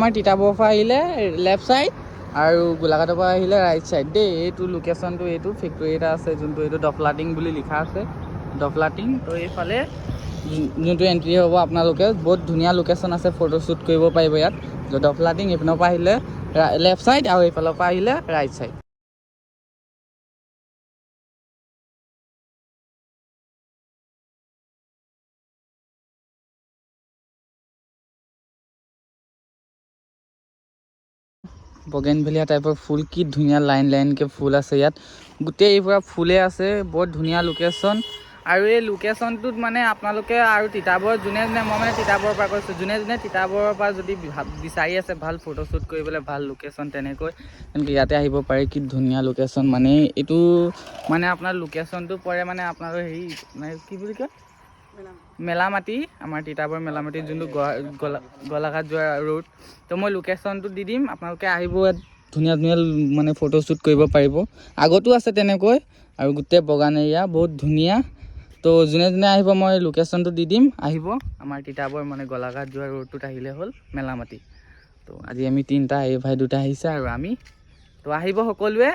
আমাৰ তিতাবৰৰ পৰা আহিলে লেফ্ট ছাইড আৰু গোলাঘাটৰ পৰা আহিলে ৰাইট ছাইড দেই। এইটো লোকেশ্যনটো, এইটো ফেক্টৰী এটা আছে যোনটো এইটো ডফলাটিং বুলি লিখা আছে, ডফলাটিং। তো এইফালে যোনটো এণ্ট্ৰি হ'ব আপোনালোকে, বহুত ধুনীয়া লোকেশ্যন আছে, ফটোশ্বুট কৰিব পাৰিব ইয়াত। ডফলাটিং এইপিনৰ পৰা আহিলে লেফ্ট ছাইড আৰু এইফালৰ পৰা আহিলে ৰাইট ছাইড। বগেনভেলিয়া টাইপৰ ফুল, কি ধুনীয়া লাইন লাইনকৈ ফুল আছে ইয়াত, গোটেই পুৰা ফুলে আছে, বহুত ধুনীয়া লোকেশ্যন। আৰু এই লোকেশ্যনটোত মানে আপোনালোকে আৰু তিতাবৰত যোনে যোনে, মই মানে তিতাবৰৰ পৰা কৈছোঁ, যোনে যোনে তিতাবৰৰ পৰা যদি বিচাৰি আছে ভাল ফটোশ্বুট কৰিবলৈ ভাল লোকেশ্যন তেনেকৈ ইয়াতে আহিব পাৰে। কি ধুনীয়া লোকেশ্যন, মানে এইটো মানে আপোনাৰ লোকেশ্যনটো পৰে মানে আপোনালোকৰ হেৰি মানে কি বুলি কয়, মেলামাটি, আমাৰ তিতাবৰ মেলামাটি যোনটো গোলাঘাট যোৱা ৰোড। তো মই লোকেশ্যনটো দি দিম, আপোনালোকে আহিব, ইয়াত ধুনীয়া ধুনীয়া মানে ফটোশ্বুট কৰিব পাৰিব। আগতো আছে তেনেকৈ, আৰু গোটেই বগান এৰিয়া বহুত ধুনীয়া। তো যোনে যোনে আহিব মই লোকেশ্যনটো দি দিম, আহিব আমাৰ তিতাবৰ মানে গোলাঘাট যোৱা ৰোডটোত আহিলে হ'ল মেলামাটি। তো আজি আমি তিনিটা, এই ভাই দুটা আহিছে আৰু আমি, তো আহিব সকলোৱে।